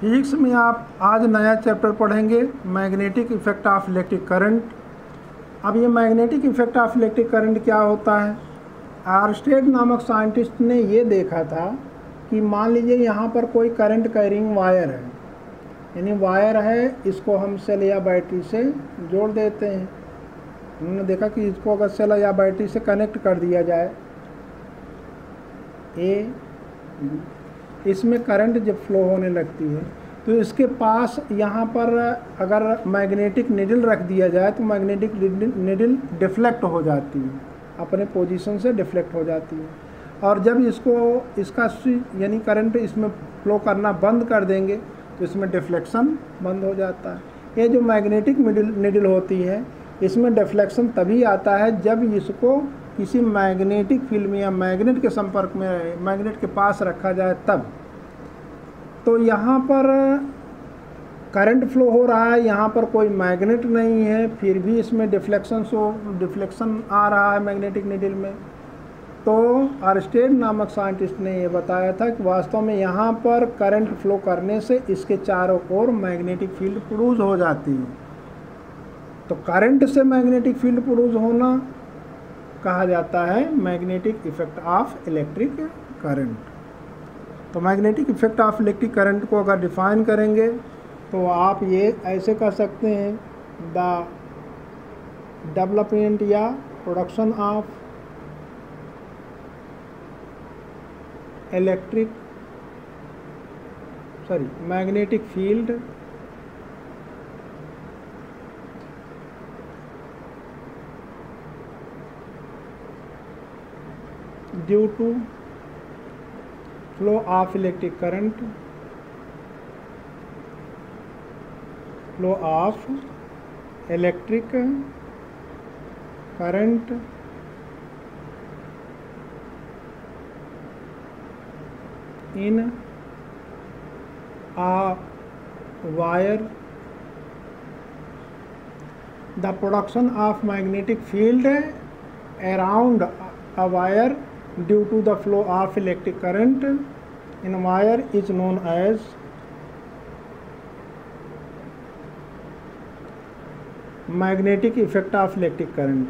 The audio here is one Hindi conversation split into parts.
फिजिक्स में आप आज नया चैप्टर पढ़ेंगे magnetic effect of electric current. अब ये magnetic effect of electric current क्या होता है? आर्स्टेड नामक साइंटिस्ट ने ये देखा था कि मान लीजिए यहाँ पर कोई करंट कैरिंग वायर है, यानी वायर है, इसको हम सेल या बैटरी से जोड़ देते हैं। उन्होंने देखा कि इसको अगर सेल या बैटरी से कनेक्ट कर दिया जाए, इसमें करंट जब फ्लो होने लगती है तो इसके पास यहाँ पर अगर मैग्नेटिक निडल रख दिया जाए तो मैग्नेटिक निडल डिफ्लेक्ट हो जाती है, अपने पोजीशन से डिफ्लेक्ट हो जाती है। और जब इसका स्विच यानी करंट इसमें फ्लो करना बंद कर देंगे तो इसमें डिफ्लेक्शन बंद हो जाता है। ये जो मैग्नेटिक निडल होती है, इसमें डिफ्लेक्शन तभी आता है जब इसको किसी मैग्नेटिक फील्ड में या मैग्नेट के संपर्क में, मैग्नेट के पास रखा जाए तब। तो यहाँ पर करंट फ्लो हो रहा है, यहाँ पर कोई मैग्नेट नहीं है, फिर भी इसमें डिफ्लेक्शन आ रहा है मैग्नेटिक निडल में। तो आर्स्टेड नामक साइंटिस्ट ने ये बताया था कि वास्तव में यहाँ पर करंट फ्लो करने से इसके चारों ओर मैग्नेटिक फील्ड प्रोड्यूस हो जाती है। तो करंट से मैग्नेटिक फील्ड प्रोड्यूस होना कहा जाता है magnetic effect of electric current. तो magnetic effect of electric current को अगर डिफाइन करेंगे तो आप ये ऐसे कह सकते हैं, द डेवलपमेंट या production of magnetic field due to flow of electric current, flow of electric current in a wire, the production of magnetic field around a wire due to the flow of electric current in a wire is known as magnetic effect of electric current.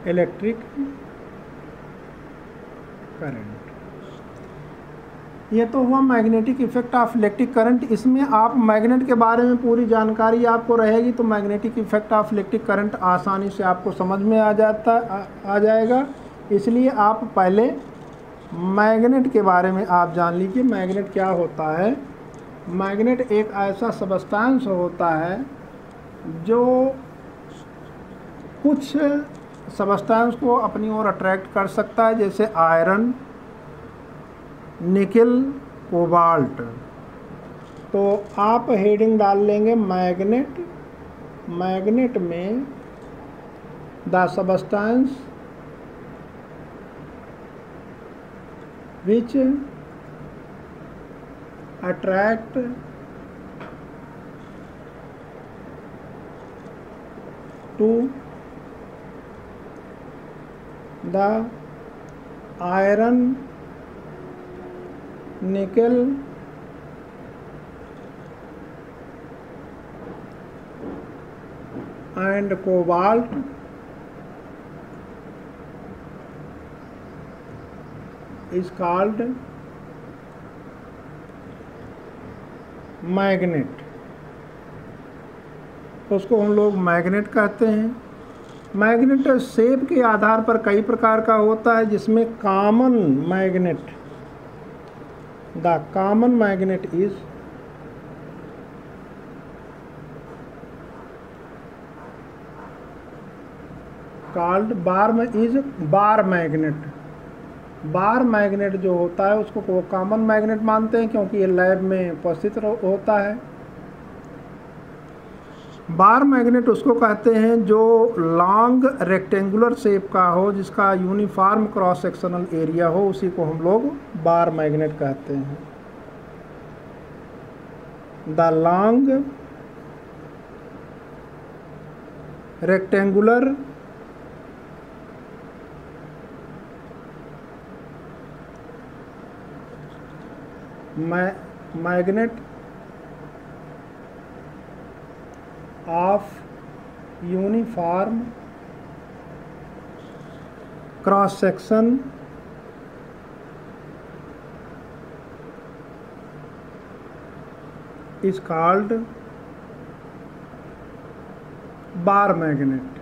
Electric current, ये तो हुआ magnetic effect of electric current. इसमें आप मैग्नेट के बारे में पूरी जानकारी आपको रहेगी तो magnetic effect of electric current आसानी से आपको समझ में आ जाएगा। इसलिए आप पहले मैग्नेट के बारे में आप जान लीजिए, मैग्नेट क्या होता है। मैग्नेट एक ऐसा सबस्टेंस होता है जो कुछ सबस्टेंस को अपनी ओर अट्रैक्ट कर सकता है, जैसे आयरन, निकल, कोबाल्ट। तो आप हेडिंग डाल लेंगे मैग्नेट। मैग्नेट में the substance which attract to the iron, nickel and cobalt is called magnet. तो उसको हम लोग मैग्नेट कहते हैं। मैग्नेट शेप के आधार पर कई प्रकार का होता है, जिसमें common magnet, the common magnet is called bar magnet. Bar magnet जो होता है उसको कॉमन मैग्नेट मानते हैं क्योंकि ये लैब में उपस्थित होता है। बार मैग्नेट उसको कहते हैं जो लॉन्ग रेक्टेंगुलर शेप का हो, जिसका यूनिफॉर्म क्रॉस सेक्शनल एरिया हो, उसी को हम लोग बार मैग्नेट कहते हैं। The long rectangular magnet of uniform cross section is called bar magnet.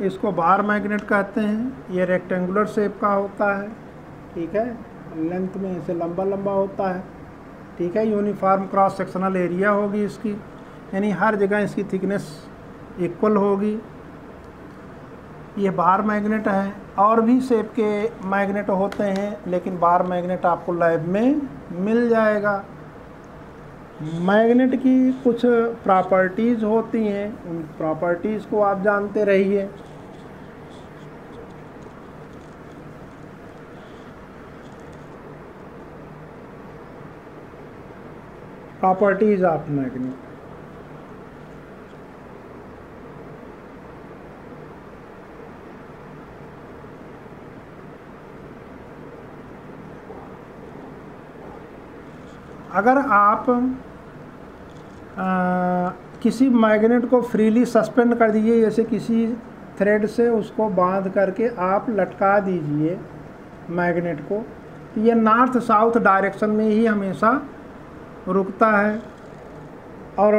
इसको बार मैग्नेट कहते हैं। ये रेक्टेंगुलर शेप का होता है, ठीक है, लेंथ में ऐसे लंबा लंबा होता है, ठीक है। यूनिफॉर्म क्रॉस सेक्शनल एरिया होगी इसकी, यानी हर जगह इसकी थिकनेस इक्वल होगी। ये बार मैग्नेट है। और भी शेप के मैग्नेट होते हैं, लेकिन बार मैग्नेट आपको लैब में मिल जाएगा। मैग्नेट की कुछ प्रॉपर्टीज़ होती हैं, उन प्रॉपर्टीज़ को आप जानते रहिए। Properties of magnet. अगर आप किसी मैग्नेट को फ्रीली सस्पेंड कर दीजिए, जैसे किसी थ्रेड से उसको बांध करके आप लटका दीजिए मैग्नेट को, तो ये नॉर्थ साउथ डायरेक्शन में ही हमेशा रुकता है और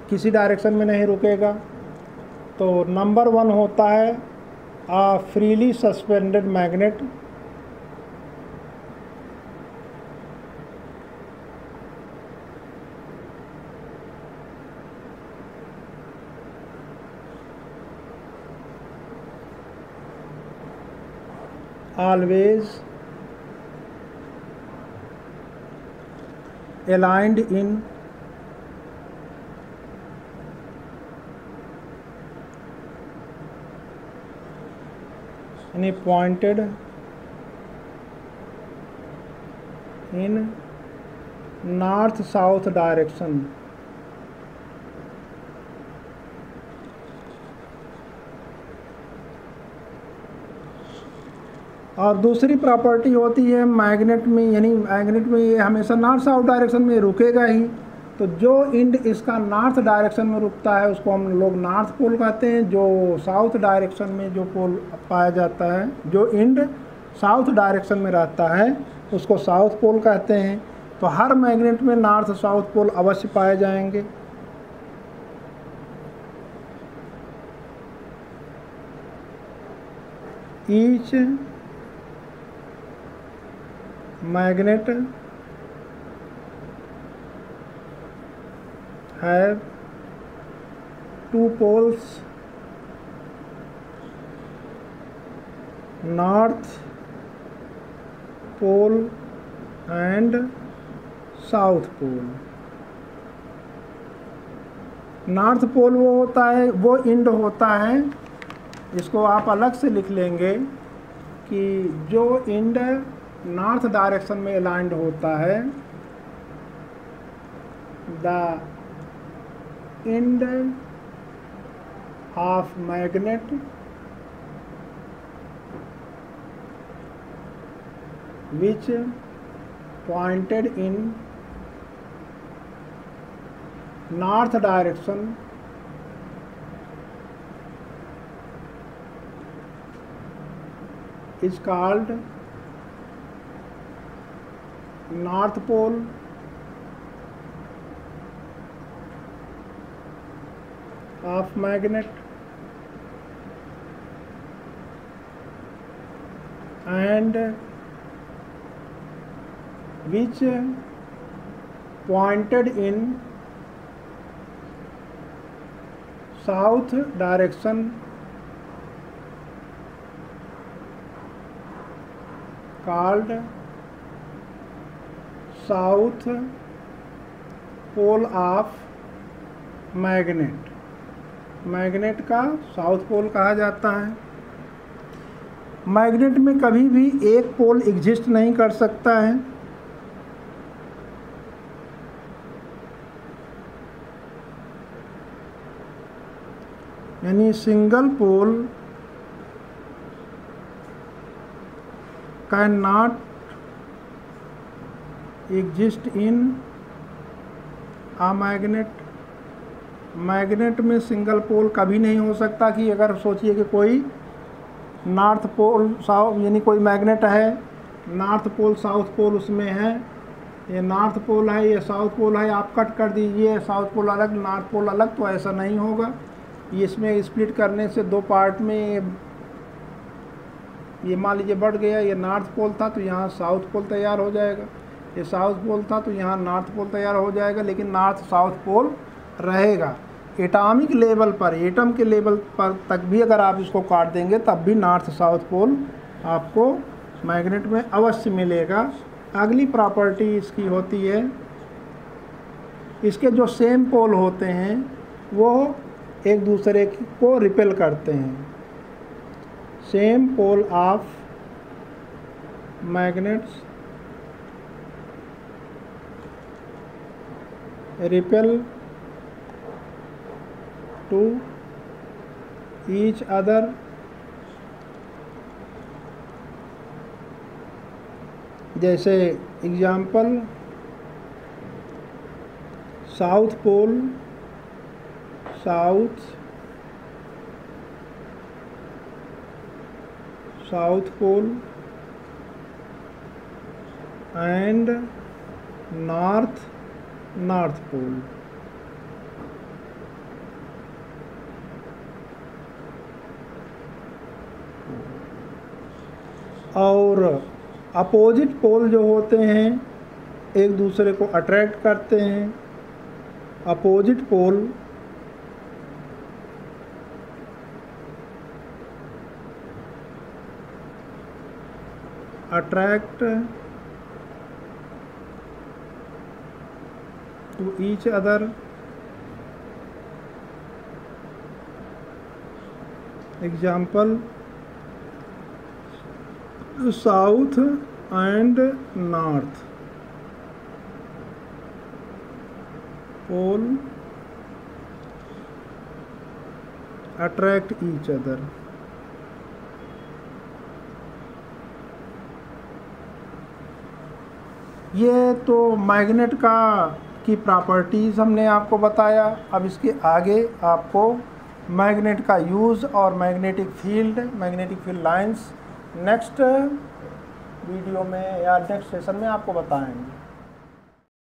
किसी डायरेक्शन में नहीं रुकेगा। तो नंबर 1 होता है freely suspended magnet. always aligned in any pointed in north south direction। और दूसरी प्रॉपर्टी होती है मैग्नेट में, यानी मैग्नेट में ये हमेशा नॉर्थ साउथ डायरेक्शन में रुकेगा ही। तो जो इंड इसका नॉर्थ डायरेक्शन में रुकता है उसको हम लोग नॉर्थ पोल कहते हैं। जो साउथ डायरेक्शन में जो पोल पाया जाता है, जो इंड साउथ डायरेक्शन में रहता है उसको साउथ पोल कहते हैं। तो हर मैग्नेट में नॉर्थ साउथ पोल अवश्य पाए जाएंगे। Each magnet have 2 poles, north pole and south pole। North pole वो होता है, वो इंड होता है, इसको आप अलग से लिख लेंगे कि जो इंड नॉर्थ डायरेक्शन में अलाइंड होता है, the end of magnet which pointed in north direction is called north pole of magnet and which pointed in south direction called south pole of magnet. Magnet का साउथ पोल कहा जाता है। मैग्नेट में कभी भी एक पोल एग्जिस्ट नहीं कर सकता है। यानी single pole can not exist in a magnet. Magnet में सिंगल पोल कभी नहीं हो सकता। कि अगर सोचिए कि कोई नॉर्थ पोल साउथ, यानी कोई मैग्नेट है, नॉर्थ पोल साउथ पोल उसमें है, ये नॉर्थ पोल है, ये साउथ पोल है, आप कट कर दीजिए, साउथ पोल अलग नॉर्थ पोल अलग, तो ऐसा नहीं होगा। ये इसमें स्प्लिट करने से दो पार्ट में ये मान लीजिए बढ़ गया, ये नॉर्थ पोल था तो यहाँ साउथ पोल तैयार हो जाएगा, ये साउथ पोल था तो यहाँ नॉर्थ पोल तैयार हो जाएगा, लेकिन नॉर्थ साउथ पोल रहेगा। एटॉमिक लेवल पर, एटम के लेवल पर तक भी अगर आप इसको काट देंगे तब भी नॉर्थ साउथ पोल आपको मैग्नेट में अवश्य मिलेगा। अगली प्रॉपर्टी इसकी होती है, इसके जो सेम पोल होते हैं वो एक दूसरे को रिपेल करते हैं। Same pole of magnets repel to each other जैसे example south pole south pole and north pole. और अपोजिट पोल जो होते हैं एक दूसरे को अट्रैक्ट करते हैं। Opposite pole attract to each other. Example south and north pole attract each other. ये तो मैग्नेट की प्रॉपर्टीज़ हमने आपको बताया। अब इसके आगे आपको मैग्नेट का यूज़ और magnetic field lines next video में या नेक्स्ट सेशन में आपको बताएंगे।